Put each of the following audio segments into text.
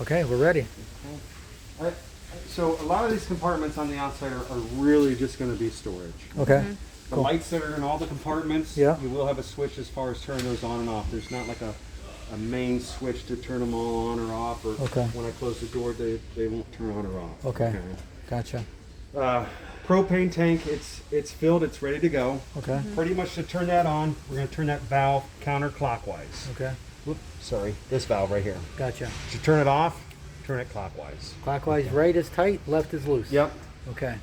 Okay, we're ready. I- So a lot of these compartments on the outside are really just going to be storage. Okay. The Cool. lights that are in all the compartments, Yeah. you will have a switch as far as turning those on and off. There's not like a main switch to turn them all on or off, or Okay. when I close the door, they won't turn on or off. Okay. Gotcha. Propane tank, it's filled, it's ready to go. Okay. Pretty much to turn that on, we're going to turn that valve counterclockwise. Okay. Whoops, sorry, this valve right here. Gotcha. To turn it off, turn it clockwise. Clockwise, right is tight, left is loose. Yep. Okay.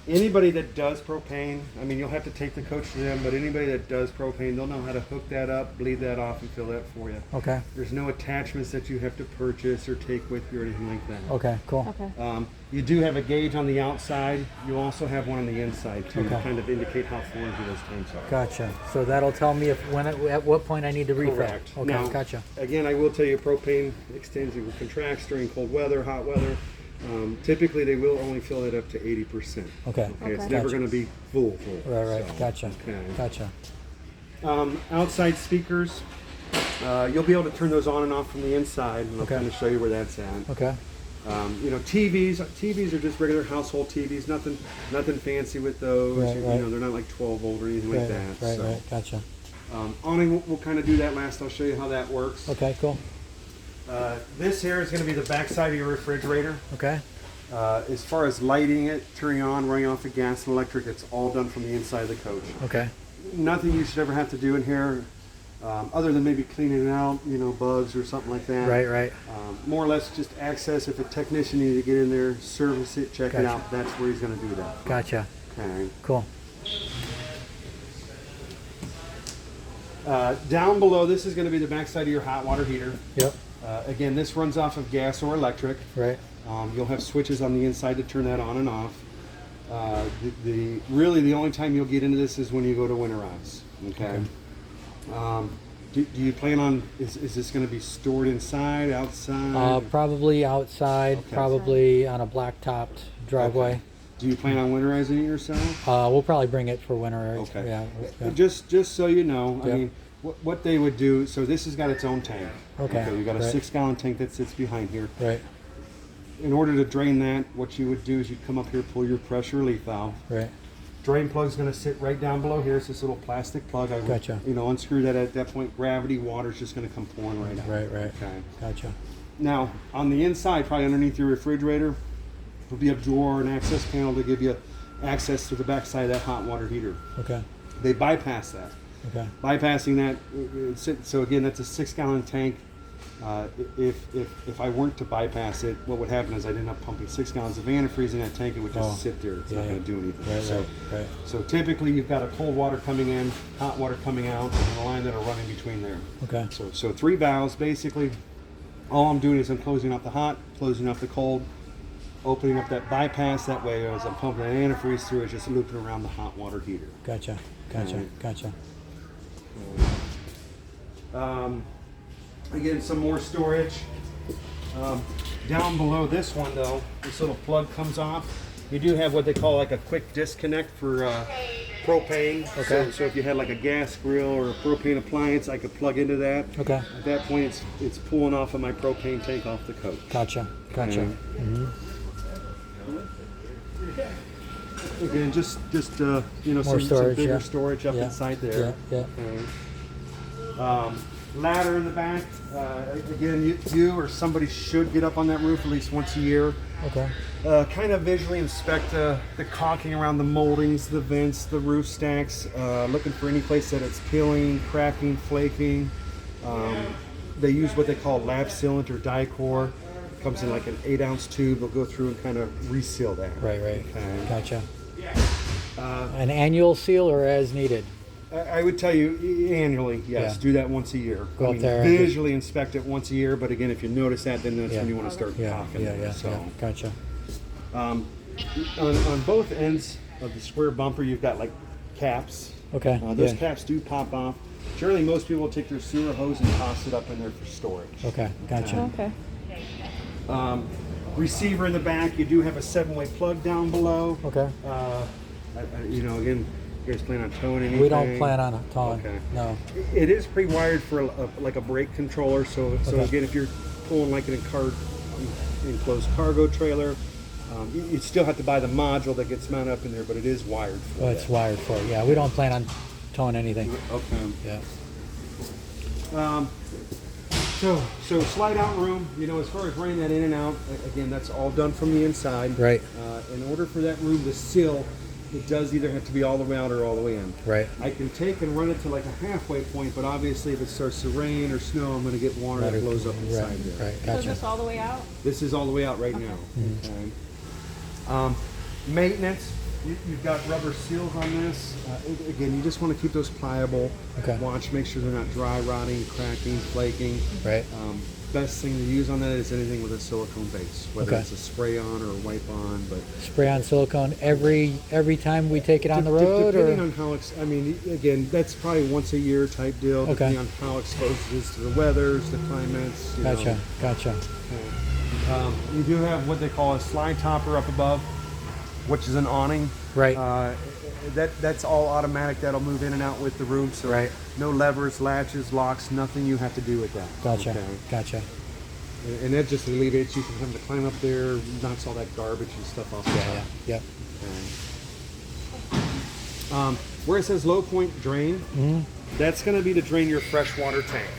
Anybody that does propane, I mean, you'll have to take the coach to them, but anybody that does propane, they'll know how to hook that up, bleed that off, and fill that for you. Okay. There's no attachments that you have to purchase or take with you or anything like that. Okay. Cool. Okay. You do have a gauge on the outside. You also have one on the inside to Okay. kind of indicate how flimsy those tanks are. Gotcha. So that'll tell me at what point I need to refill. Correct. Okay. Now, Gotcha. Again, I will tell you, propane extends and contracts during cold weather, hot weather. Typically, they will only fill it up to 80%. Okay. It's Okay. never Gotcha. going to be full. Right. So, Gotcha. okay. Gotcha. Outside speakers, you'll be able to turn those on and off from the inside, and I'll Okay. kind of show you where that's at. Okay. TVs are just regular household TVs, nothing fancy with those. Right, right. They're not like 12 volt or anything like that. Right. So, Right. Gotcha. Awning, we'll kind of do that last. I'll show you how that works. Okay. Cool. This here is going to be the back side of your refrigerator. Okay. As far as lighting it, turning on, running off the gas and electric, it's all done from the inside of the coach. Okay. Nothing you should ever have to do in here, other than maybe cleaning it out, bugs or something like that. Right. More or less just access. If a technician needed to get in there, service it, check it Gotcha. out, that's where he's going to do that. Gotcha. Okay. Cool. Down below, this is going to be the back side of your hot water heater. Yep. Again, this runs off of gas or electric. Right. You'll have switches on the inside to turn that on and off. Really the only time you'll get into this is when you go to winterize. Okay. Do you plan on, is this going to be stored inside, outside? Probably outside. Okay. Probably on a black-topped driveway. Do you plan on winterizing it yourself? We'll probably bring it for winter. Okay. Yeah. Just so you know, Yeah. I mean, what they would do, so this has got its own tank. Okay. You got a Right. 6-gallon tank that sits behind here. Right. In order to drain that, what you would do is you'd come up here, pull your pressure relief valve. Right. Drain plug's going to sit right down below here. It's this little plastic plug. I would, Gotcha. Unscrew that at that point. Gravity, water's just going to come pouring right out. Right. Okay. Gotcha. Now, on the inside, probably underneath your refrigerator, will be a drawer, an access panel to give you access to the backside of that hot water heater. Okay. They bypass that. Okay. Bypassing that, so again, that's a 6-gallon tank. If I weren't to bypass it, what would happen is I'd end up pumping 6 gallons of antifreeze in that tank. It would just sit there. It's not going to do anything. Right. So typically you've got a cold water coming in, hot water coming out, and a line that'll run in between there. Okay. So 3 valves basically. All I'm doing is I'm closing off the hot, closing off the cold, opening up that bypass. That way, as I'm pumping that antifreeze through, it's just looping around the hot water heater. Gotcha. Gotcha. Again, some more storage. Down below this one, though, this little plug comes off. You do have what they call like a quick disconnect for propane. Okay. So if you had like a gas grill or a propane appliance, I could plug into that. Okay. At that point, it's pulling off of my propane tank off the coach. Gotcha. Again, just some storage, bigger yeah. storage up Yeah. inside there. Yeah. Ladder in the back. Again, you or somebody should get up on that roof at least once a year. Okay. Kind of visually inspect the caulking around the moldings, the vents, the roof stacks, looking for any place that it's peeling, cracking, flaking. They use what they call lap sealant or Dicor. It comes in like an 8-ounce tube. They'll go through and kind of reseal that. Right. Okay. Gotcha. An annual seal or as needed? I would tell you annually, yes. Yeah. Do that once a year. Go up there and visually inspect it once a year, but again, if you notice that, then that's when you want to start caulking. Yeah. So, Gotcha. on both ends of the square bumper, you've got like caps. Okay. Those caps do pop off. Generally, most people will take their sewer hose and toss it up in there for storage. Okay. Gotcha. Okay. Receiver in the back. You do have a 7-way plug down below. Okay. Again, you guys plan on towing anything? We don't plan on towing. Okay. No. It is pre-wired for like a brake controller. So Okay. again, if you're pulling like in a car enclosed cargo trailer. You still have to buy the module that gets mounted up in there, but it is wired for Well, it's that. wired for it. Yeah, we don't plan on towing anything. Okay. Yeah. So slide out room, as far as running that in and out, again, that's all done from the inside. Right. In order for that room to seal, it does either have to be all the way out or all the way in. Right. I can take and run it to like a halfway point, but obviously if it starts to rain or snow, I'm going to get water that blows up inside Right. there. Right. So Gotcha. just all the way out? This is all the way out right now. Okay. Maintenance, you've got rubber seals on this. Again, you just want to keep those pliable. Okay. Watch, make sure they're not dry, rotting, cracking, flaking. Right. Best thing to use on that is anything with a silicone base, whether Okay. it's a spray on or a wipe on. But Spray on silicone every time we take it on the road, depending or on how, again, that's probably once a year type deal. Okay. Depending on how exposed it is to the weathers, the climates. Gotcha. You do have what they call a slide topper up above, which is an awning. Right. That's all automatic. That'll move in and out with the room. So Right. no levers, latches, locks, nothing you have to do with that. Gotcha. Okay? Gotcha. And that just alleviates you from having to climb up there, knocks all that garbage and stuff off the top. Yeah. Where it says low point drain, Mm-hmm. that's going to be to drain your freshwater tank.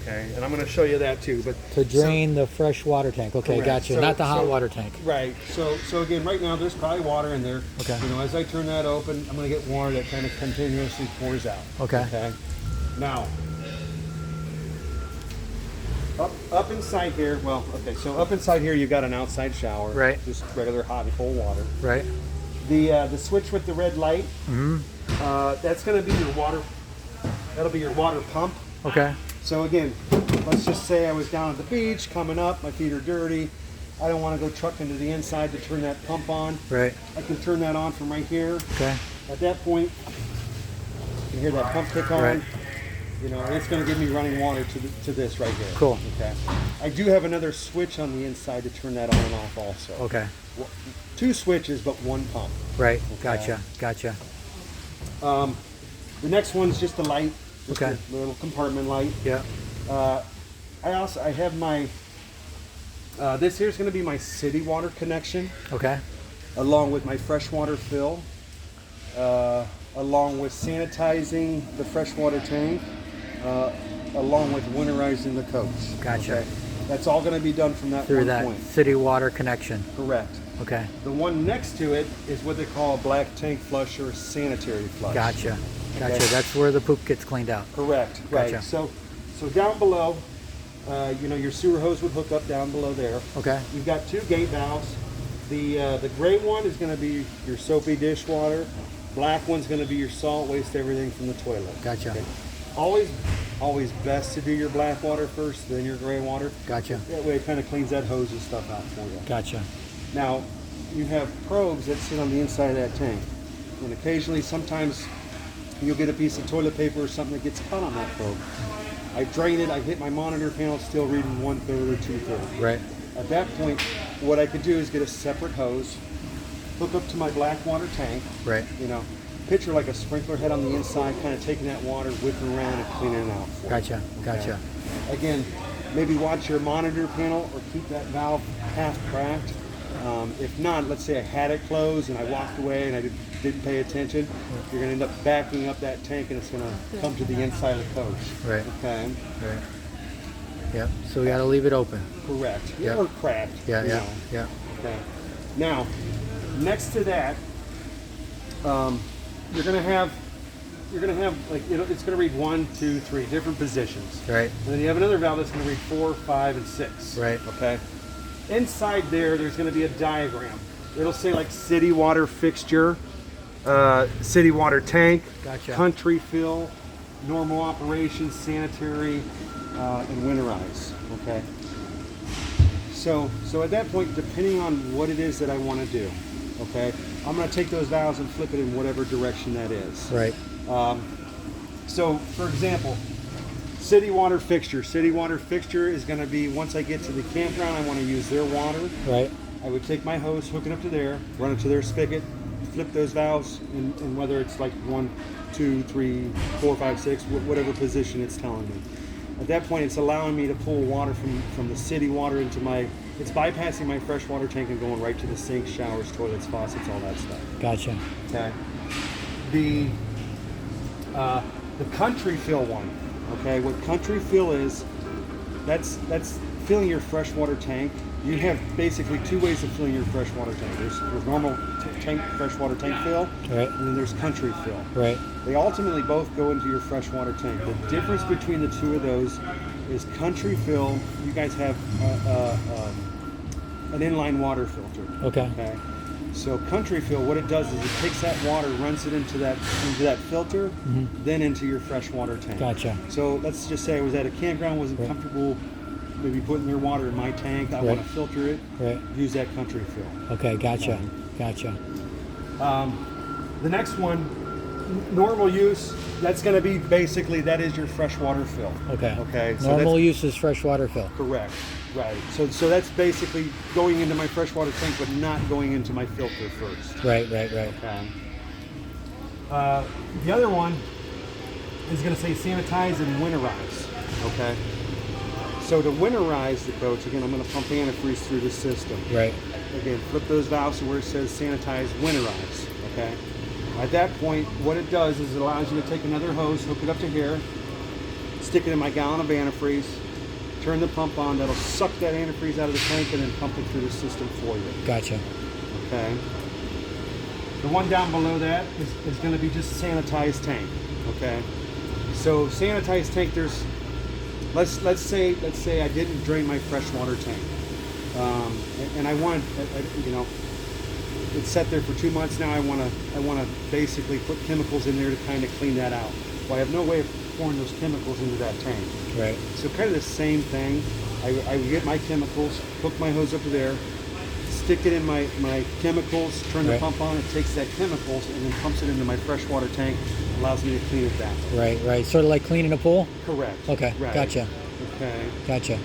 Okay, and I'm going to show you that too. But To drain the fresh water tank. Okay, Correct. gotcha. So- Not the hot so- water tank. Right. So again, right now there's probably water in there. Okay. As I turn that open, I'm going to get water that kind of continuously pours out. Okay. Okay. Now, up inside here. Well, okay. So up inside here, you've got an outside shower. Right. Just regular hot and cold water. Right. The switch with the red light. Mm-hmm. That's going to be your water. That'll be your water pump. Okay. So again, let's just say I was down at the beach, coming up, my feet are dirty. I don't want to go trucking to the inside to turn that pump on. Right. I can turn that on from right here. Okay. At that point, you can hear that pump kick on. Right. And it's going to give me running water to this right here. Cool. Okay. I do have another switch on the inside to turn that on and off also. Okay. Two switches, but one pump. Right. Gotcha. The next one's just a light. Just Okay. a little compartment light. Yeah. I have my, this here's going to be my city water connection, Okay. along with my freshwater fill, along with sanitizing the freshwater tank, along with winterizing the coach. Gotcha. That's all going to be done from that Through one that point. city water connection. Correct. Okay. The one next to it is what they call a black tank flush or a sanitary flush. Gotcha. Okay. That's where the poop gets cleaned out. Correct. Gotcha. Right. So down below, your sewer hose would hook up down below there. Okay. You've got two gate valves. The gray one is going to be your soapy dishwater. Black one's going to be your salt waste, everything from the toilet. Gotcha. Always best to do your black water first, then your gray water. Gotcha. That way it kind of cleans that hose and stuff out for you. Gotcha. Now, you have probes that sit on the inside of that tank. And occasionally, sometimes, you'll get a piece of toilet paper or something that gets caught on that probe. I drain it, I hit my monitor panel, still reading 1/3 or 2/3. Right. At that point, what I could do is get a separate hose, hook up to my black water tank. Right. Picture like a sprinkler head on the inside, kind of taking that water, whipping around and cleaning it out. for you. Gotcha. Gotcha. Again, maybe watch your monitor panel or keep that valve half cracked. If not, let's say I had it closed and I walked away and I didn't pay attention, you're going to end up backing up that tank and it's going to come to the inside of the coach. Right. Okay. Right. Yep. So we got to leave it open. Correct. Yep. Or cracked. Yeah. you Yeah. know. Yeah. Okay. Now, next to that, you're going to have like it's going to read 1, 2, 3 different positions. Right. And then you have another valve that's going to read 4, 5, and 6. Right. Okay. Inside there's going to be a diagram. It'll say like city water fixture, city water tank, Gotcha. country fill, normal operation, sanitary, and winterize. Okay. So at that point, depending on what it is that I want to do, okay, I'm going to take those valves and flip it in whatever direction that is. Right. So, for example, city water fixture. City water fixture is going to be, once I get to the campground, I want to use their water. Right. I would take my hose, hook it up to there, run it to their spigot, flip those valves, and whether it's like 1, 2, 3, 4, 5, 6, whatever position it's telling me. At that point, it's allowing me to pull water from the city water into it's bypassing my freshwater tank and going right to the sink, showers, toilets, faucets, all that stuff. Gotcha. Okay. The country fill one. Okay, what country fill is, that's filling your freshwater tank. You have basically two ways of filling your freshwater tank. There's normal freshwater tank fill, Right. and then there's country fill. Right. They ultimately both go into your freshwater tank. The difference between the two of those is country fill. You guys have an inline water filter. Okay. Okay. So country fill, what it does is it takes that water, runs it into that filter, then into your freshwater tank. Gotcha. So let's just say I was at a campground, wasn't Right. comfortable maybe putting their water in my tank. I Right. want to filter it. Right. Use that country fill. Okay. Gotcha. Gotcha. The next one, normal use, that's going to be basically, that is your freshwater fill. Okay. Okay. So Normal that's use is freshwater fill. correct. Right. So that's basically going into my freshwater tank, but not going into my filter first. Right. Right. Okay. The other one is going to say sanitize and winterize. Okay. So to winterize the coach, again, I'm going to pump antifreeze through the system. Right. Again, flip those valves to where it says sanitize, winterize. Okay. At that point, what it does is it allows you to take another hose, hook it up to here, stick it in my gallon of antifreeze, turn the pump on. That'll suck that antifreeze out of the tank and then pump it through the system for you. Gotcha. Okay. The one down below that is going to be just sanitized tank. Okay. So sanitized tank, there's let's say I didn't drain my freshwater tank, and I want it's set there for 2 months now. I want to basically put chemicals in there to kind of clean that out. Well, I have no way of pouring those chemicals into that tank. Right. So kind of the same thing. I would get my chemicals, hook my hose up to there, stick it in my chemicals, turn the Right. pump on, it takes that chemicals and then pumps it into my freshwater tank, allows me to clean it that way. Right. Right. Sort of like cleaning a pool. Correct. Okay. Right. Gotcha. Okay. Gotcha.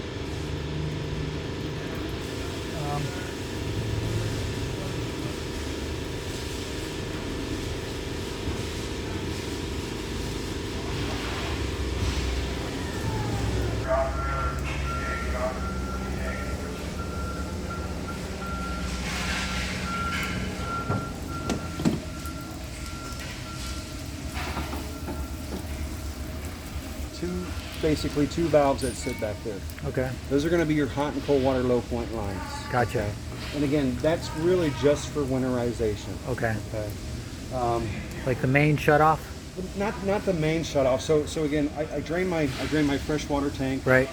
Basically two valves that sit back there. Okay. Those are going to be your hot and cold water low point lines. Gotcha. And again, that's really just for winterization. Okay. Okay. Like the main shutoff. Not the main shutoff. So again, I drain my freshwater tank. Right.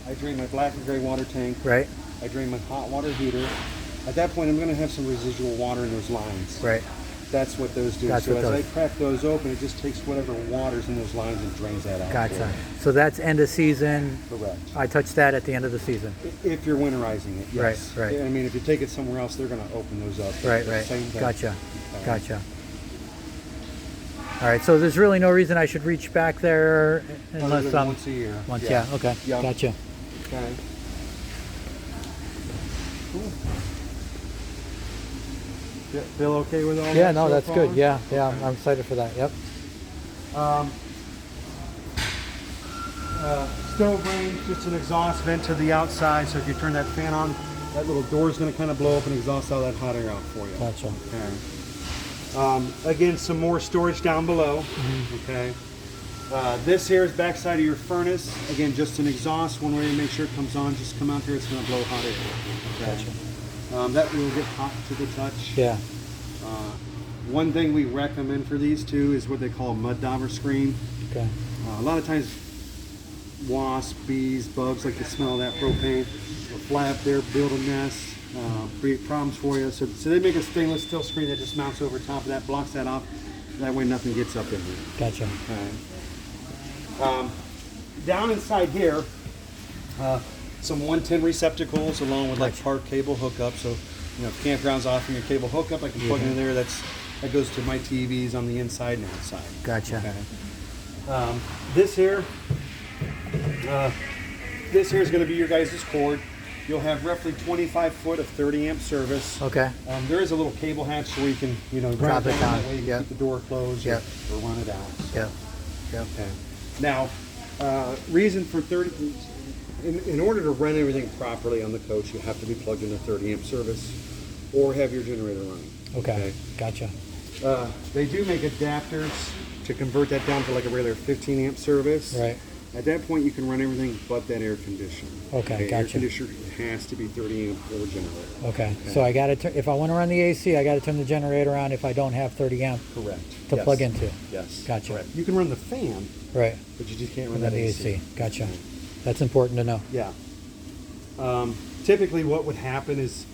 I drain my black and gray water tank. Right. I drain my hot water heater. At that point, I'm going to have some residual water in those lines. Right. That's what those do. That's so what as those- I crack those open, it just takes whatever water's in those lines and drains that out. Gotcha. So that's end of season. Correct. I touch that at the end of the season. If you're winterizing it, yes. Right, right. I mean, if you take it somewhere else, they're going to open those up. Right. It's the Right. same thing. Gotcha. Okay. Gotcha. All right. So there's really no reason I should reach back there Other unless than I'm once a year. once. Yeah. Okay. Yeah. Gotcha. Okay. Cool. Feel okay with all that? Yeah. No, so that's far? good. Yeah. Yeah. I'm excited for that. Yep. Stove range, just an exhaust vent to the outside. So if you turn that fan on, that little door is going to kind of blow up and exhaust all that hot air out for you. Gotcha. Okay. Again, some more storage down below. Okay. This here is backside of your furnace. Again, just an exhaust. One way to make sure it comes on, just come out here. It's going to blow hot air. Okay. Gotcha. That will get hot to the touch. Yeah. One thing we recommend for these two is what they call a mud dauber screen. Okay. A lot of times, wasps, bees, bugs like the smell of that propane. They'll fly up there, build a nest, create problems for you. So they make a stainless steel screen that just mounts over top of that, blocks that off. That way nothing gets up in here. Gotcha. Okay. Down inside here, some 110 receptacles along with like Gotcha. park cable hookup. So, if campground's offering your cable hookup, I can plug it in there. That goes to my TVs on the inside and outside. Gotcha. Okay. This here is going to be your guys' cord. You'll have roughly 25 foot of 30 amp service. Okay. There is a little cable hatch so we can, run Drop it it down. down. That way you can Yep. keep the door closed Yep. or run it out. Yep. Yep. Okay. Now, Reason for 30. In order to run everything properly on the coach, you have to be plugged in a 30 amp service or have your generator running. Okay. Gotcha. They do make adapters to convert that down to like a regular 15 amp service. Right. At that point, you can run everything but that air conditioner. Okay, Air gotcha. conditioner has to be 30 amp or generator. Okay. So I got to if I want to run the AC, I got to turn the generator on if I don't have 30 amp Correct. to Yes. plug into. Yes. Gotcha. Correct. You can run the fan, Right. but you just can't run And then that the AC. AC. Gotcha. That's important to know. Yeah. Typically, what would happen is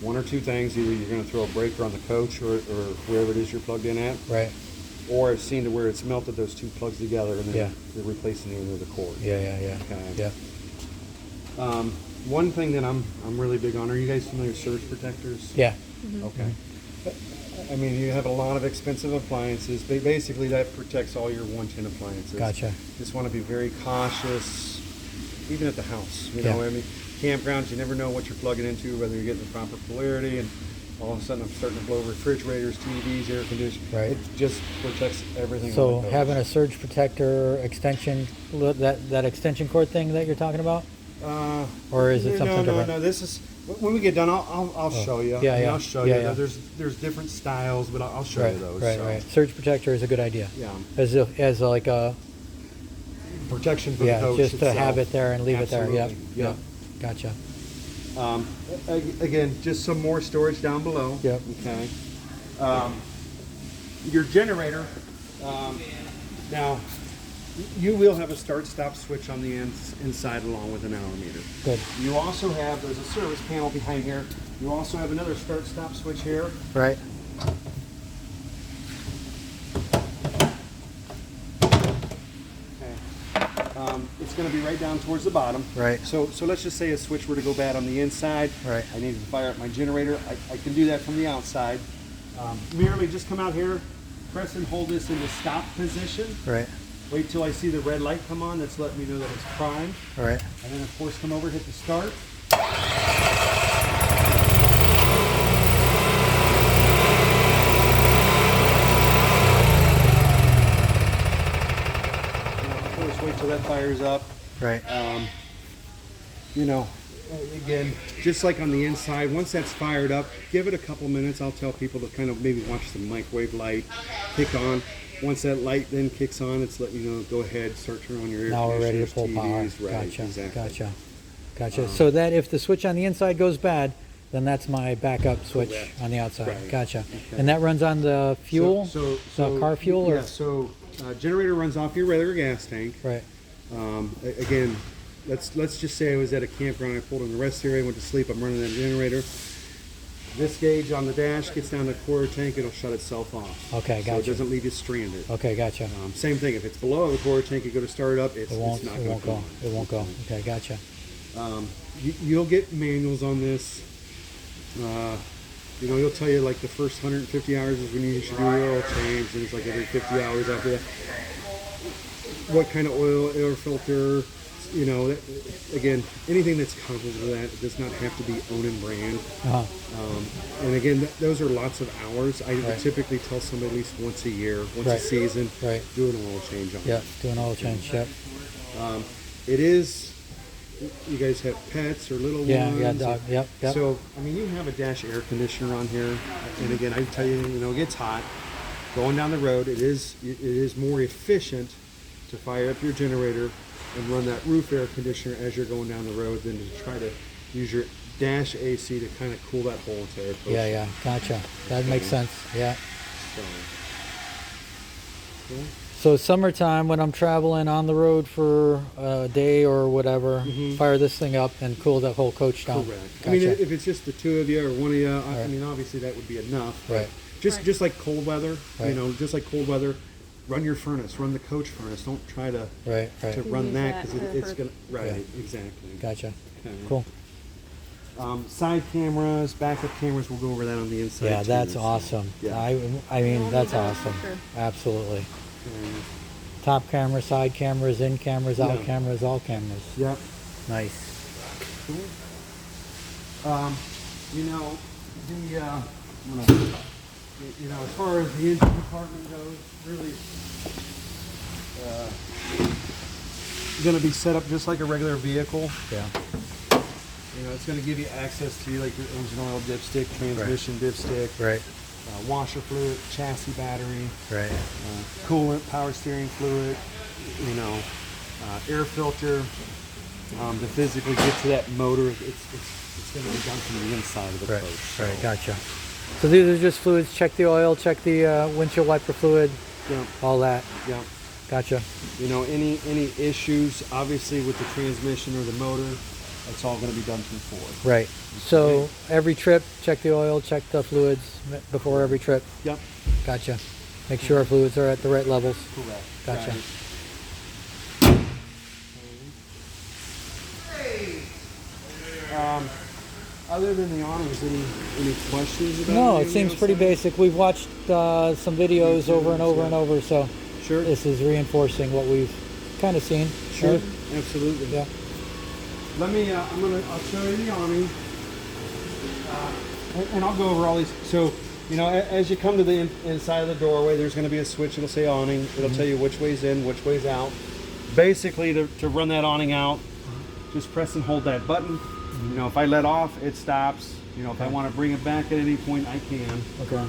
one or two things. Either you're going to throw a breaker on the coach or wherever it is you're plugged in at, Right. or I've seen to where it's melted those two plugs together and then Yeah. they're replacing the end of the cord. Yeah. Okay. Yeah. One thing that I'm really big on, are you guys familiar with surge protectors? Yeah. Okay. I mean, you have a lot of expensive appliances, but basically that protects all your 110 appliances. Gotcha. Just want to be very cautious, even at the house. You Yeah. know, I mean, campgrounds, you never know what you're plugging into, whether you're getting the proper polarity, and all of a sudden I'm starting to blow refrigerators, TVs, air conditioners. Right. It just protects everything. So on the having a coach. surge protector extension, that extension cord thing that you're talking about, or is it something different? No. This is when we get done. I'll show you. Yeah, I mean, yeah. I'll show Yeah, you. yeah. There's different styles, but I'll show Right. you those. Right. so. Right. Surge protector is a good idea. Yeah. As like a Protection for yeah, the coach just to itself. have it there and leave it there. Yep. Absolutely. Yep. Gotcha. Again, just some more storage down below. Yep. Okay. Your generator. Now, you will have a start-stop switch on the inside along with an hour meter. Good. You also have, there's a service panel behind here. You also have another start-stop switch here. Right. It's going to be right down towards the bottom. Right. So let's just say a switch were to go bad on the inside. Right. I need to fire up my generator. I can do that from the outside. Merely just come out here, press and hold this in the stop position. Right. Wait till I see the red light come on. That's letting me know that it's primed. Right. And then of course come over, hit the start. And of course wait till that fires up. Right. You know, again, just like on the inside, once that's fired up, give it a couple minutes. I'll tell people to kind of maybe watch the microwave light kick on. Once that light then kicks on, it's letting you know, go ahead, start turning on your air Now we're ready to conditioners, pull power. TVs, right, Gotcha. exactly. Gotcha. So that if the switch on the inside goes bad, then that's my backup switch Correct. on the outside. Right. Gotcha. Okay. And that runs on the fuel, So car fuel, or yeah. So generator runs off your regular gas tank. right? Again, let's just say I was at a campground. I pulled in the rest area, went to sleep. I'm running that generator. This gauge on the dash gets down to quarter tank. It'll shut itself off. Okay, So it gotcha. doesn't leave you stranded. Okay, gotcha. Same thing. If it's below the quarter tank, you go to start it up. It's It won't. not It going won't to go. come It won't go. Okay, gotcha. You'll get manuals on this. You know, you'll tell you like the first 150 hours is when you should do your oil change, and it's like every 50 hours after that. What kind of oil, air filter, you know, again, anything that's comparable to that, it does not have to be own and brand. Uh-huh. And again, those are lots of hours. I would Right. typically tell somebody at least once a year, once a Right. season, Right. do an oil change on Yep. it. Do an oil change. Yep. It is, you guys have pets or little Yeah. ones. Yeah. Dog. Yep. Yep. So, I mean, you have a dash air conditioner on here, and again, I tell you, you know, it gets hot. Going down the road, it is more efficient to fire up your generator and run that roof air conditioner as you're going down the road than to try to use your dash AC to kind of cool that whole entire coach. Yeah. Yeah. Gotcha. That makes sense. Yeah. So, cool. So summertime when I'm traveling on the road for a day or whatever, fire this thing up and cool that whole coach down. Correct. Gotcha. I mean, if it's just the two of you or one of you, I Right. mean, obviously that would be enough. but Right. Just like cold weather, Right. you know, just like cold weather, run your furnace, run the coach furnace. Don't try to Right. Right. to run Use that that because for- it's gonna right Yeah. exactly. Gotcha. Okay. Cool. Side cameras, backup cameras. We'll go over that on the inside. Yeah, too, that's so, awesome. Yeah. I mean, We'll that's do that, awesome. for sure. Absolutely. Okay. Top camera, side cameras, in cameras, out Yeah. cameras, all cameras. Yep. Nice. You know, you know, as far as the engine department goes, really, going to be set up just like a regular vehicle. Yeah. You know, it's going to give you access to like your engine oil dipstick, transmission dipstick, Right. washer fluid, chassis battery, Right. coolant, power steering fluid, you know, air filter. To physically get to that motor, it's going to be done from the inside of the Right. coach. So, Right. Gotcha. So these are just fluids. Check the oil. Check the windshield wiper fluid. yeah, All that. yeah. Gotcha. You know, any issues, obviously with the transmission or the motor, that's all going to be done through Ford. Right. So every trip, check the oil, check the fluids before every trip. Yep. Gotcha. Make sure our fluids are at the right levels. Correct. Gotcha. Right. Other than the honors, any questions about No, it anything seems else pretty on basic. We've watched some videos over and over and over, so Sure. this is reinforcing what we've kind of seen. Sure. right? Absolutely. Yeah. Let me. I'll show you the awning, and I'll go over all these. So, you know, as you come to the inside of the doorway, there's going to be a switch. It'll say awning. It'll tell you which way's in, which way's out. Basically, to run that awning out, just press and hold that button. You know, if I let off, it stops. You know, if I want to bring it back at any point, I can. Okay.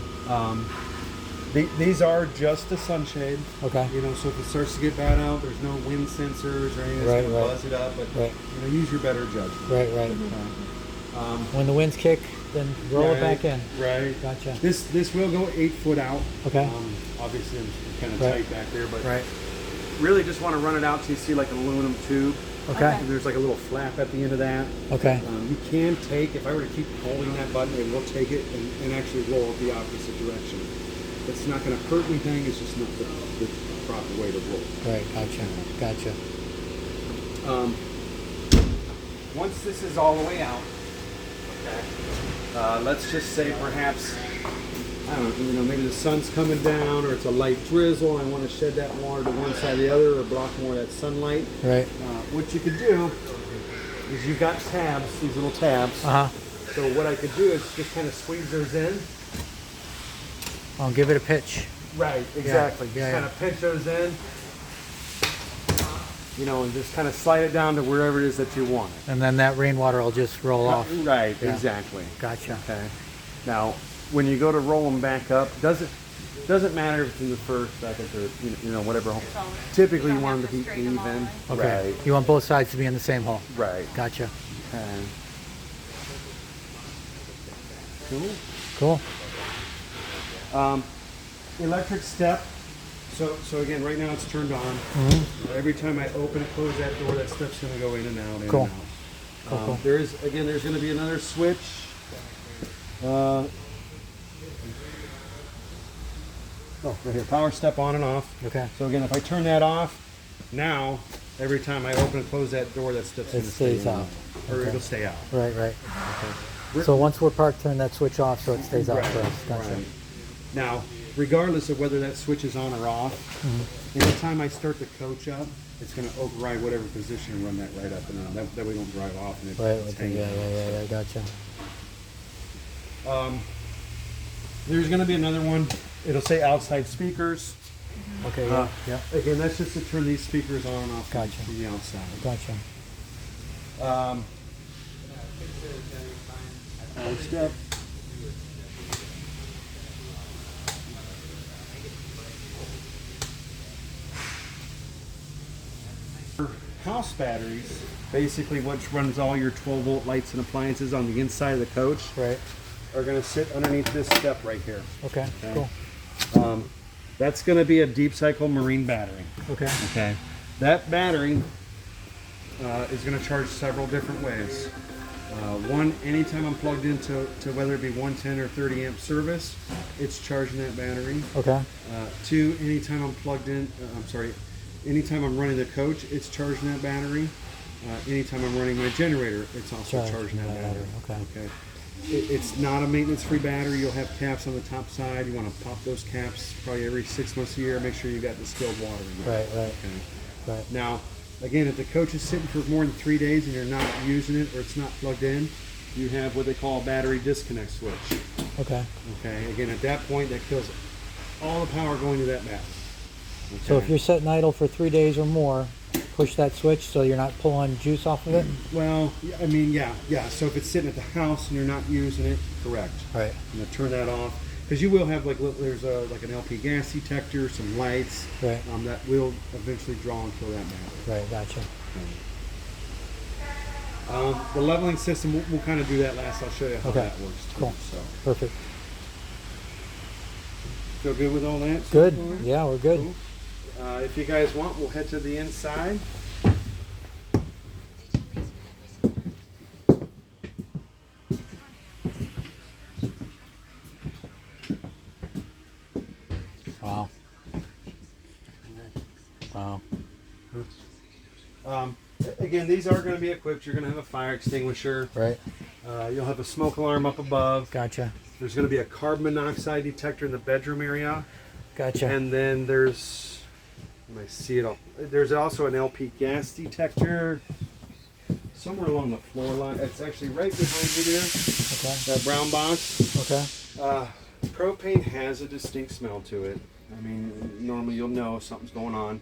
These are just a sunshade. Okay. You know, so if it starts to get bad out, there's no wind sensors or anything that's Right, going to right. buzz it up. But Right. you know, use your better judgment. Right. Right. When the winds kick, then roll it back in. Right. Gotcha. This will go 8 foot out. Okay. Obviously, I'm kind of Right. tight back there, but Right. really just want to run it out so you see like an aluminum tube. Okay. And there's like a little flap at the end of that. Okay. You can take, if I were to keep holding that button, it will take it and actually roll it the opposite direction. It's not going to hurt anything. It's just not the proper way to roll. Right. Gotcha. Gotcha. Once this is all the way out, okay, let's just say perhaps, I don't know, you know, maybe the sun's coming down or it's a light drizzle and I want to shed that water to one side or the other or block more of that sunlight. Right. What you could do is you've got tabs, these little tabs. Uh huh. So what I could do is just kind of squeeze those in. I'll give it a pitch. Right, exactly. Yeah, Just kind of pinch those in. You know, and just kind of slide it down to wherever it is that you want it. And then that rainwater will just roll off. Right, Yeah. exactly. Gotcha. Okay. Now, when you go to roll them back up, doesn't matter if it's in the first, second, or you know whatever hole. Typically, you want them to be straighten them all even. the Okay. Right. You want both sides to be in the same hole. Right. Gotcha. Okay. Cool. Cool. Electric step. So again, right now it's turned on. Mm-hmm. Every time I open and close that door, that step's going to go in and out. In Cool. And out. Cool. There's going to be another switch. Oh, right here. Power step on and off. Okay. So again, if I turn that off, now every time I open and close that door, that step's going to stay stays in, out. or Okay. it'll stay out. Right. Right. So once we're parked, turn that switch off so it stays out Right, for us. Gotcha. right. Now, regardless of whether that switch is on or off, anytime I start the coach up, it's going to override whatever position and run that right up and down. That we don't drive off and Right. it's Okay. hanging. Yeah. Gotcha. There's going to be another one. It'll say outside speakers. Okay. Yeah. Yeah. Again, that's just to turn these speakers on and off Gotcha. from the outside. Gotcha. Power step. House batteries, basically which runs all your 12-volt lights and appliances on the inside of the coach, Right. are going to sit underneath this step right here. Okay. Okay. Cool. That's going to be a deep cycle marine battery. Okay. Okay. That battery is going to charge several different ways. One, anytime I'm plugged into whether it be 110 or 30 amp service, it's charging that battery. Okay. Two, anytime I'm plugged in, anytime I'm running the coach, it's charging that battery. Anytime I'm running my generator, it's also charging that battery. Okay. It's not a maintenance-free battery. You'll have caps on the top side. You want to pop those caps probably every 6 months a year. Make sure you got distilled water in there. Right. Right. Okay. Right. Now, again, if the coach is sitting for more than 3 days and you're not using it or it's not plugged in, you have what they call a battery disconnect switch. Okay. Okay. Again, at that point, that kills all the power going to that battery. So Okay? if you're sitting idle for 3 days or more, push that switch so you're not pulling juice off of it? Well, I mean, yeah. So if it's sitting at the house and you're not using it, correct. Right. You know, turn that off because you will have there's like an LP gas detector, some lights. Right. That will eventually draw and kill that matter. Right. Gotcha. The leveling system, we'll kind of do that last. I'll show you how Okay. that works too. Cool. So, Perfect. feel good with all that? so Good. far? Yeah, we're good. Cool. If you guys want, we'll head to the inside. Wow. Wow. Again, these are going to be equipped. You're going to have a fire extinguisher. Right. You'll have a smoke alarm up above. Gotcha. There's going to be a carbon monoxide detector in the bedroom area. Gotcha. And then there's, you might see it all. There's also an LP gas detector somewhere along the floor line. It's actually right behind you there, Okay. that brown box. Okay. Propane has a distinct smell to it. I mean, normally you'll know if something's going on.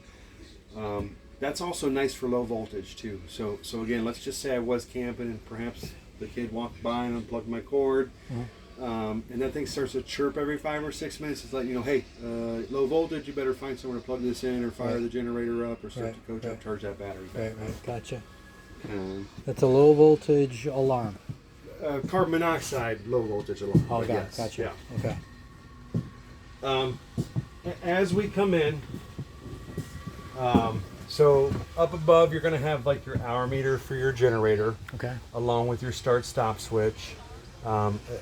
That's also nice for low voltage too. So again, let's just say I was camping and perhaps the kid walked by and unplugged my cord. And that thing starts to chirp every 5 or 6 minutes. It's like, hey, low voltage, you better find somewhere to plug this in or fire the generator up or start the coach up, charge that battery back. Right. Gotcha. Um, That's a low voltage alarm. carbon monoxide low voltage alarm. Oh, but yes, gotcha. yeah. Okay. As we come in, so up above you're going to have like your hour meter for your generator, Okay. along with your start-stop switch.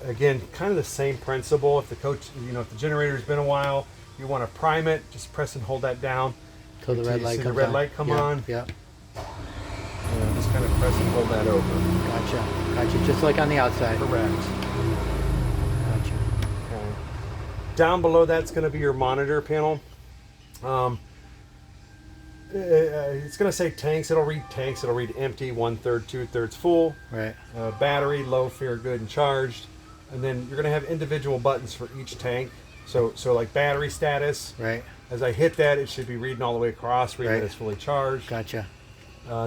Again, kind of the same principle. If the coach, if the generator's been a while, you want to prime it, just press and hold that down. Till the Until red you light see comes the red on. light come Yeah, on. Yeah. Just kind of press and hold that over. Gotcha. Just like on the outside. Correct. Gotcha. Okay. Down below that's going to be your monitor panel. It's going to say tanks. It'll read tanks. It'll read empty, 1/3, 2/3 full. Right. Battery, low, fair, good, and charged. And then you're going to have individual buttons for each tank. So like battery status. Right. As I hit that, it should be reading all the way across, reading Right. that it's fully charged. Gotcha.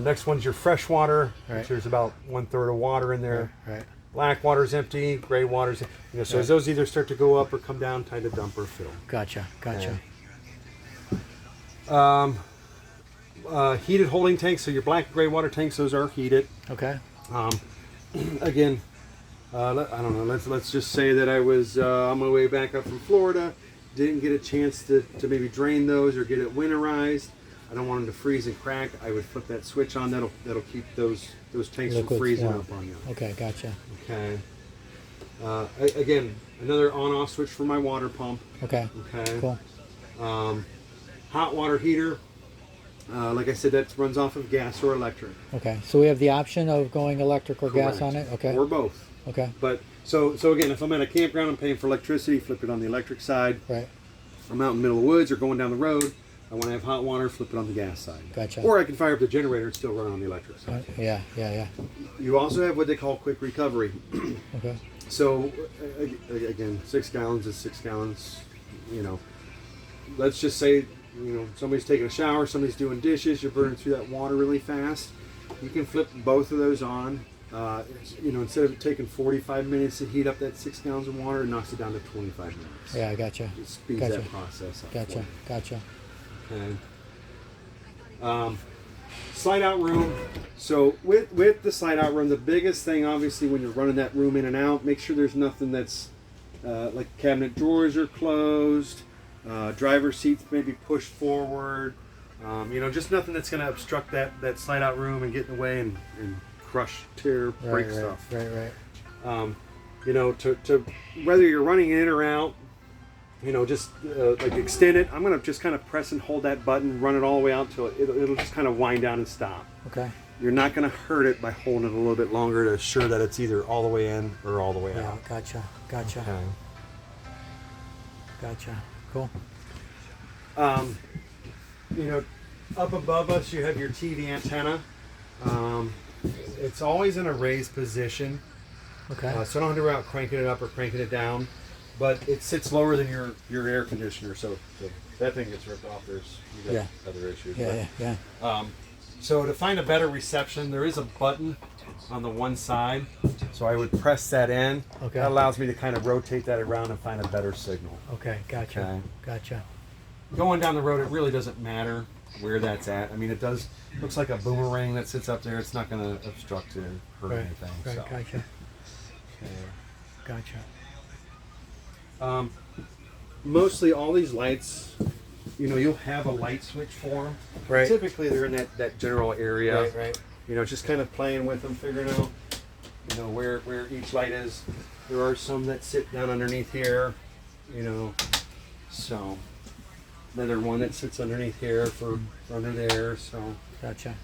Next one's your fresh water, Right. which there's about 1/3 of water in there. Right. Black water's empty, gray water's, so as those either start to go up or come down, time to dump or fill. Gotcha. Heated holding tanks, so your black gray water tanks, those are heated. Okay. Again, I don't know, let's just say that I was on my way back up from Florida, didn't get a chance to maybe drain those or get it winterized. I don't want them to freeze and crack. I would flip that switch on. That'll keep those tanks Liquids, from freezing yeah. up on you. Okay. Gotcha. Okay. Again, another on-off switch for my water pump. Okay. Okay. Cool. Hot water heater. Like I said, that runs off of gas or electric. Okay. So we have the option of going electric or gas on it. Correct. Okay. Or both. Okay. But so again, if I'm at a campground, I'm paying for electricity. Flip it on the electric side. Right. I'm out in the middle of the woods or going down the road. I want to have hot water. Flip it on the gas side. Gotcha. Or I can fire up the generator and still run on the electric side. Yeah. You also have what they call quick recovery. Okay. So again, 6 gallons is 6 gallons. Let's just say somebody's taking a shower, somebody's doing dishes, you're burning through that water really fast. You can flip both of those on. Instead of taking 45 minutes to heat up that 6 gallons of water, it knocks it down to 25 minutes. Yeah. Gotcha. It speeds Gotcha. that process up. Gotcha. Gotcha. Okay. Slide out room. So with the slide out room, the biggest thing obviously when you're running that room in and out, make sure there's nothing that's like cabinet drawers are closed, driver seats maybe pushed forward, just nothing that's going to obstruct that slide out room and get in the way and crush, tear, break stuff. Right. To whether you're running in or out, just like extend it. I'm going to just kind of press and hold that button, run it all the way out till it'll just kind of wind down and stop. Okay. You're not going to hurt it by holding it a little bit longer to assure that it's either all the way in or all the way Yeah. out. Gotcha. Okay. Gotcha. Cool. Up above us you have your TV antenna. It's always in a raised position, Okay. so I don't have to worry about cranking it up or cranking it down, but it sits lower than your air conditioner, so that thing gets ripped off. You got Yeah. other issues. Yeah. So to find a better reception, there is a button on the one side. So I would press that in. Okay. That allows me to kind of rotate that around and find a better signal. Okay, gotcha. Okay. Gotcha. Going down the road, it really doesn't matter where that's at. I mean, it does, looks like a boomerang that sits up there. It's not going to obstruct or hurt Right. anything. Right. So. Gotcha. Okay. Gotcha. Mostly all these lights, you know, you'll have a light switch for them. Right. Typically, they're in that general area. Right. Right. You know, just kind of playing with them, figuring out, you know, where each light is. There are some that sit down underneath here, you know. So, another one that sits underneath here for under there. So, Gotcha.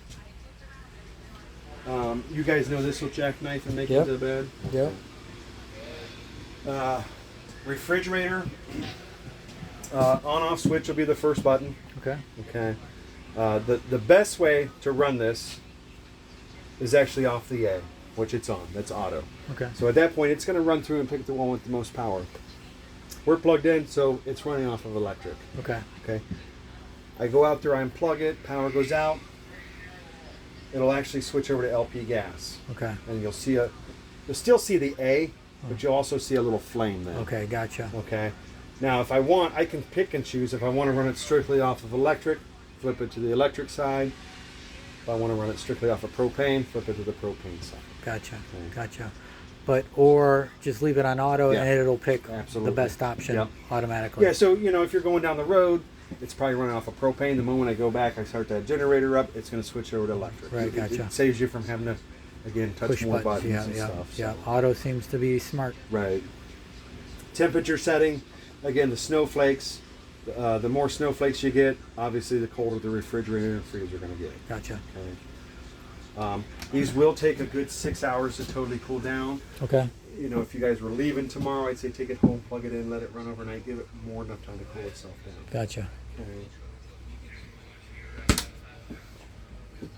you guys know this will jackknife and make Yep. it to the bed. Yep. Refrigerator. On-off switch will be the first button. Okay. Okay. The best way to run this is actually off the A, which it's on. That's auto. Okay. So at that point, it's going to run through and pick the one with the most power. We're plugged in, so it's running off of electric. Okay. Okay. I go out there, I unplug it, power goes out. It'll actually switch over to LP gas, Okay. and you'll still see the A, but you'll also see a little flame there. Okay. Gotcha. Okay. Now, if I want, I can pick and choose. If I want to run it strictly off of electric, flip it to the electric side. If I want to run it strictly off of propane, flip it to the propane side. Gotcha. Okay. Gotcha. But or just leave it on auto Yeah. and it'll pick Absolutely. the best option Yep. automatically. Yeah, so, you know, if you're going down the road, it's probably running off of propane. The moment I go back, I start that generator up, it's going to switch over to electric. Right, It gotcha. saves you from having to, again, touch Push more buttons. buttons Yeah. and Yeah. stuff. Yeah. so. Auto seems to be smart. Right. Temperature setting, again, the snowflakes. The more snowflakes you get, obviously the colder the refrigerator and freezer are going to get. Gotcha. Okay. These will take a good 6 hours to totally cool down. Okay. You know, if you guys were leaving tomorrow, I'd say take it home, plug it in, let it run overnight, give it more than enough time to cool itself down. Gotcha.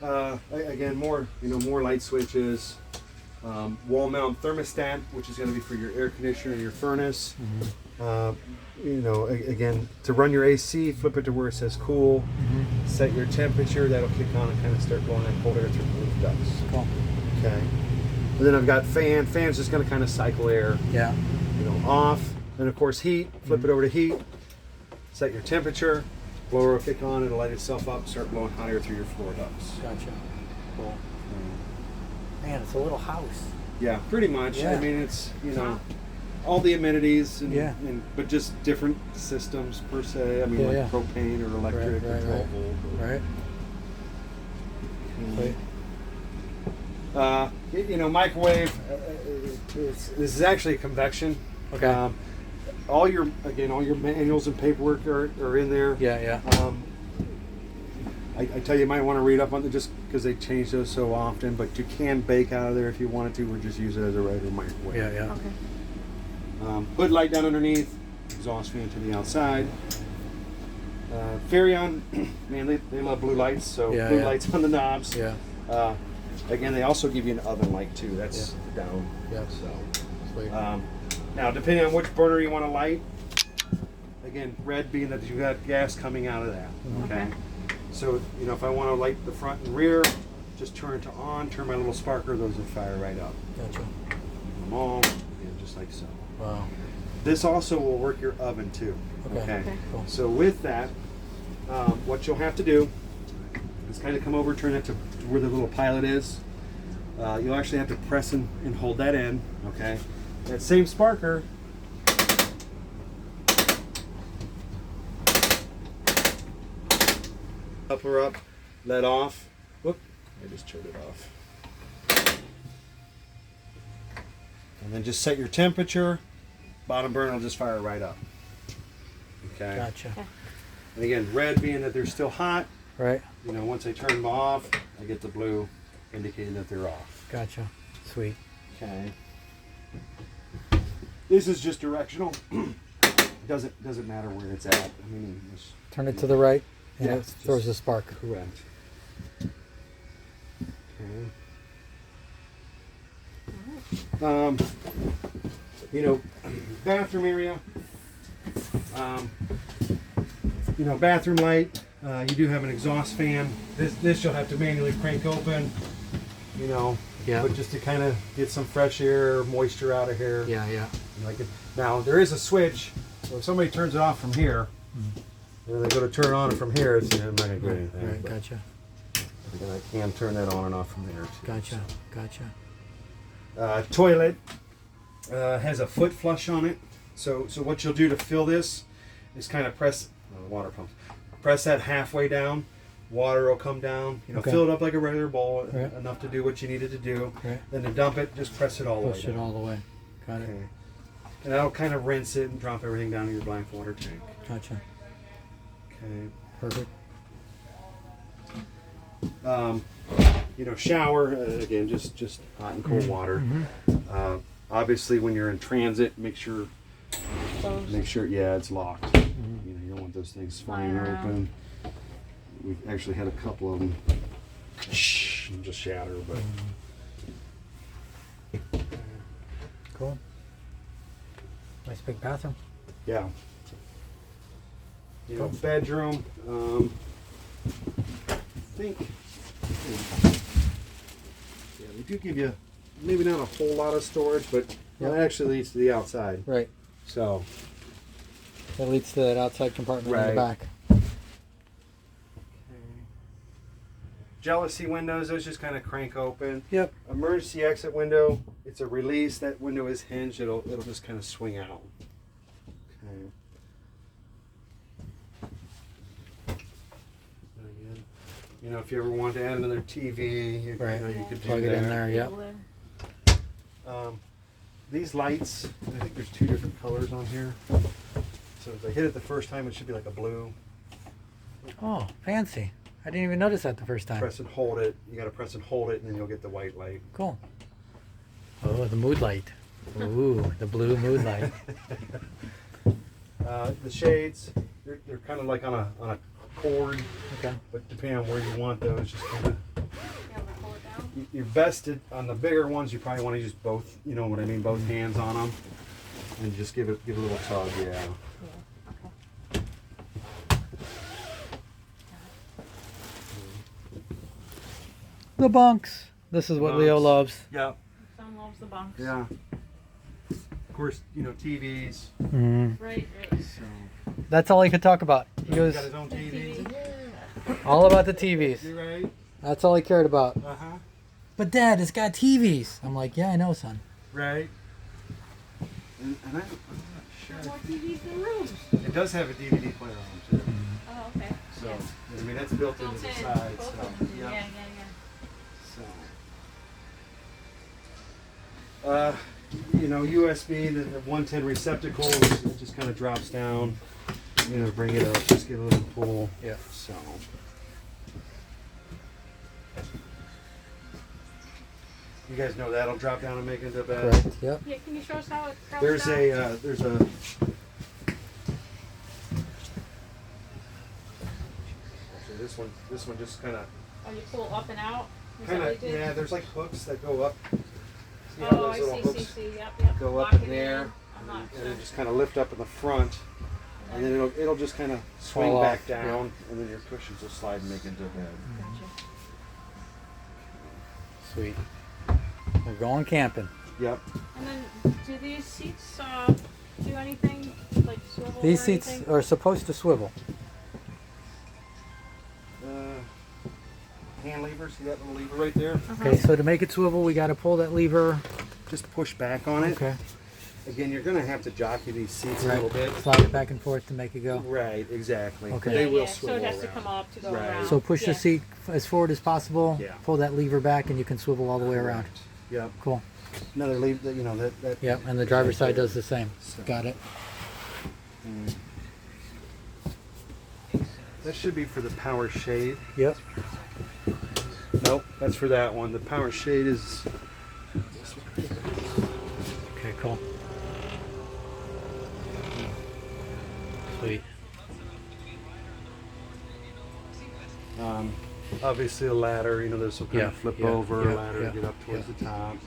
Okay. Again, more light switches. Wall mount thermostat, which is going to be for your air conditioner and your furnace. You know, again, to run your AC, flip it to where it says cool. Set your temperature. That'll kick on and kind of start blowing that cold air through the roof ducts. Cool. Okay. And then I've got fan. Fan's just going to kind of cycle air. Yeah. You know, off. And of course, heat. Flip it over to heat. Set your temperature. Blower will kick on. It'll light itself up. Start blowing hot air through your floor ducts. Gotcha. Cool. Man, it's a little house. Yeah, pretty much. Yeah. I mean, it's, you know, all the amenities, and, Yeah. but just different systems per se. I mean, Yeah, like yeah. propane or electric Right, or right, 12 right. volt. Or, Right. Right. You know, microwave. This is actually a convection. Okay. All your manuals and paperwork are in there. Yeah. Yeah. I tell you, you might want to read up on it just because they change those so often. But you can bake out of there if you wanted to, or just use it as a regular microwave. Yeah. Yeah. Okay. Hood light down underneath, exhaust fan to the outside. Furrion, man, they love blue lights, so Yeah, blue yeah. lights on the knobs. Yeah. Again, they also give you an oven light too. That's down. Yep. So Sweet. now, depending on which burner you want to light, again, red being that you got gas coming out of that. Okay. So you know, if I want to light the front and rear, just turn it to on. Turn my little sparkler; those will fire right up. Gotcha. Them all, again, just like so. Wow. This also will work your oven too. Okay. Cool. So with that, what you'll have to do is kind of come over, turn it to where the little pilot is. You'll actually have to press and hold that in. Okay. That same sparker. Up or up, let off. Whoop! I just turned it off. And then just set your temperature. Bottom burner will just fire right up. Okay. Gotcha. And again, red being that they're still hot. Right. You know, once I turn them off, I get the blue indicating that they're off. Gotcha. Sweet. Okay. This is just directional. doesn't matter where it's at. I mean, it's Turn it to the right, and Yeah, it throws a spark. correct. Okay. You know, bathroom area. You know, bathroom light. You do have an exhaust fan. This you'll have to manually crank open, you know, Yeah. but just to kind of get some fresh air, moisture out of here. Yeah, yeah. Like it. Now there is a switch, so if somebody turns it off from here, and they go to turn it on from here, it's I'm not gonna get anything. Right, but gotcha. again, I can turn that on and off from there too. Gotcha. Gotcha. Toilet has a foot flush on it. So what you'll do to fill this is kind of press water pumps. Press that halfway down. Water will come down. You know, Okay. fill it up like a regular bowl, Right. enough to do what you needed to do. Right. Then to dump it, just press it all the way Push down. it all the way. Got it. Okay. And that'll kind of rinse it and drop everything down in your black water tank. Gotcha. Okay. Perfect. You know, shower again, just hot and cold water. Obviously, when you're in transit, make sure yeah, it's locked. You know, you don't want those things flying open. We've actually had a couple of them just shatter, but Cool. Nice big bathroom. yeah. You know, bedroom. I think. Yeah, we do give you maybe not a whole lot of storage, but well, it actually leads to the outside. Right. So That leads to that outside compartment in Right. the back. jealousy windows, those just kind of crank open. Yep. Emergency exit window, it's a release. That window is hinged. It'll just kind of swing out. Okay. Again, you know, if you ever want to add another TV, you know, you could do Plug it that. in there. Yep. These lights, I think there's two different colors on here. So if I hit it the first time, it should be like a blue. Oh, fancy. I didn't even notice that the first time. Press and hold it. You got to press and hold it, and then you'll get the white light. Cool. Oh, the mood light. Ooh, the blue mood light. The shades, they're kind of like on a cord, Okay. but depending on where you want those, just kind of. Yeah, we'll pull it down. You're vested on the bigger ones. You probably want to use both. You know what I mean? Both hands on them, and just give a little tug. Yeah. Yeah, okay. The bunks. This is what Leo Bunks. loves. Yeah. Son loves the bunks. Yeah. Of course, you know TVs. Right, right. So That's all he could talk about. He he's goes got his own TV. all about the TVs. You right? That's all he cared about. Uh huh. But Dad, it's got TVs. I'm like, yeah, I know, son. Right. And I'm not sure. More TVs than rooms. It does have a DVD player on it too. Oh, okay. So Yeah. I mean that's built into Built the in. side. Both So of them do. yeah. Yeah, yeah, So. You know, USB, the 110 receptacle, it just kind of drops down. You know, bring it up, just get a little pull. Yeah. So. You guys know that'll drop down and make it into a bed. Correct. Yep. yeah. Can you show us how it drops There's down? there's a. Actually, this one just kind of. Oh, you pull up and out? Is that what you did? Yeah. There's like hooks that go up. See how Oh, those I little see, hooks Yep, yep. go up Lock in it there, I'm not and sure. then just kind of lift up in the front, and then it'll just kind of swing Fall back off, down, and then your cushions will slide and make it into a bed. Gotcha. Sweet. We're going camping. Yep. And then, do these seats do anything like swivel These or seats anything? are supposed to swivel. Hand lever, see that little lever right there? Okay, so to make it swivel, we got to pull that lever. Just push back on it. Okay. Again, you're going to have to jockey these seats a Right. little bit. Slide it back and forth to make it go. Right, exactly. Okay. They Yeah, will yeah. So swivel it has to around. come up to go Right. around. So push Yeah. the seat as forward as possible. Yeah. Pull that lever back, and you can swivel all the way around. Yep. Cool. Another lever, you know, that Yep. And the driver's side does the same. Got it. That should be for the power shade. Yep. Nope, that's for that one. The power shade is Okay. Cool. Sweet. obviously a ladder. You know, there's some kind Yeah, of flip yeah, over yeah, ladder yeah, to get up towards yeah. the top.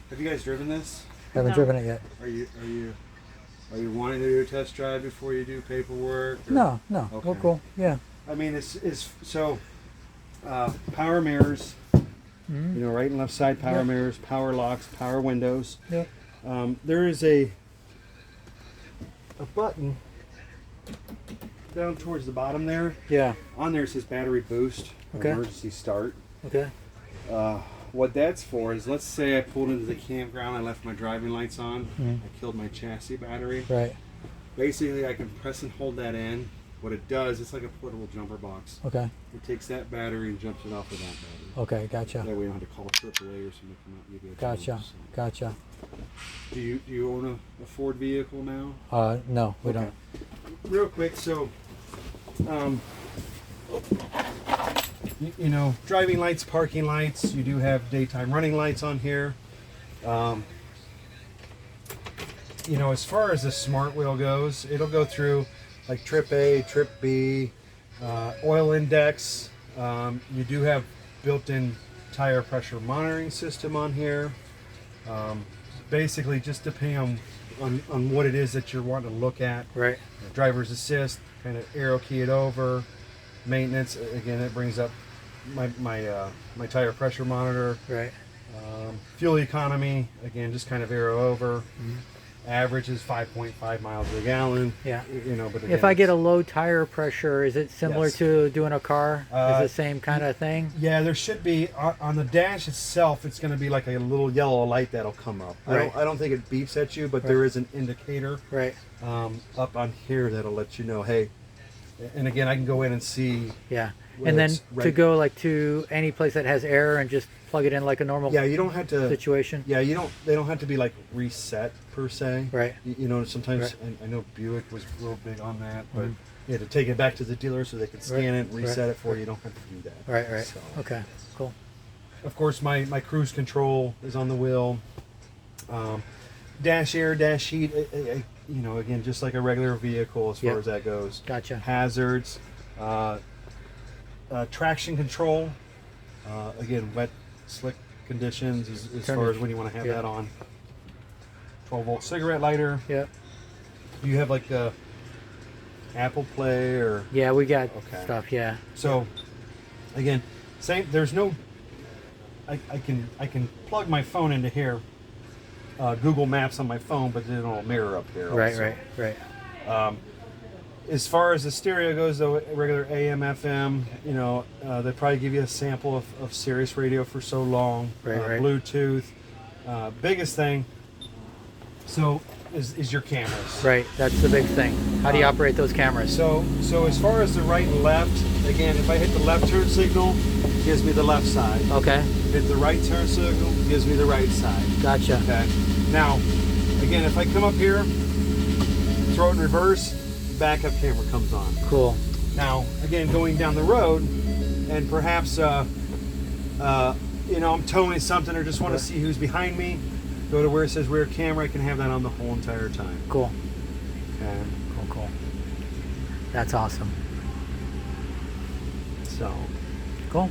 Have you guys driven this? Haven't No. driven it yet. Are you Are you wanting to do a test drive before you do paperwork? or- No, no, we're Okay. cool. Yeah. I mean, it's so power mirrors, Mhm. you know, right and left side power Yep. mirrors, power locks, power windows. Yep. There is a button down towards the bottom there. Yeah. On there it says battery boost, Okay. emergency start. Okay. What that's for is, let's say I pulled into the campground, I left my driving lights on, Mhm. I killed my chassis battery. Right. Basically, I can press and hold that in. What it does, it's like a portable jumper box. Okay. It takes that battery and jumps it off of that battery. Okay. Gotcha. That way you don't have to call AAA or something to come out and give you a Gotcha. tow, so. Gotcha. Do you own a Ford vehicle now? No, we Okay. don't. Real quick, so, you know, driving lights, parking lights. You do have daytime running lights on here. You know, as far as the smart wheel goes, it'll go through like trip A, trip B, oil index. You do have built-in tire pressure monitoring system on here. Basically, just depending on what it is that you're wanting to look at. Right. Driver's assist, kind of arrow key it over. Maintenance, again, it brings up my tire pressure monitor. Right. Fuel economy, again, just kind of arrow over. Mm-hmm. Average is 5.5 miles per gallon. Yeah. You know, but If again, I get a low tire pressure, is it similar Yes. to doing a car? Is Uh, the same kind of thing? yeah, there should be on the dash itself. It's going to be like a little yellow light that'll come up. Right. I don't think it beeps at you, but there is an indicator Right. up on here that'll let you know, hey. And again, I can go in and see. Yeah. Whether And then it's to right- go like to any place that has air and just plug it in like a normal Yeah, you don't have to. situation. Yeah, you don't. They don't have to be like reset per se. Right. You know, sometimes Right. I know Buick was real big on that, but Mhm. you had to take it back to the dealer so they could scan Right. it and reset Right. it for you. You don't have to do that. Right. Right. So, Okay. Cool. of course, my cruise control is on the wheel. Dash air, dash heat. You know, again, just like a regular vehicle as far Yep. as that goes. Gotcha. Hazards, traction control. Again, wet, slick conditions as Turn far it- as when you want to have yeah. that on. 12-volt cigarette lighter. Yep. Do you have like a Apple Play or Yeah, we got Okay. stuff. Yeah. so? Again, same. There's no. I can plug my phone into here. Google Maps on my phone, but then it'll mirror up here. Right. also. Right. As far as the stereo goes, though, regular AM, FM, you know, they probably give you a sample of Sirius radio for so long. Right, right. Bluetooth. Biggest thing. So is your cameras. Right. That's the big thing. How do you operate those cameras? So as far as the right and left, again, if I hit the left turn signal, it gives me the left side. Okay. Hit the right turn signal, it gives me the right side. Gotcha. Okay. Now, again, if I come up here, throw it in reverse, backup camera comes on. Cool. Now, again, going down the road, and perhaps, you know, I'm towing something or just want to see who's behind me, go to where it says rear camera, I can have that on the whole entire time. Cool. Okay. Cool. That's awesome. So, Cool.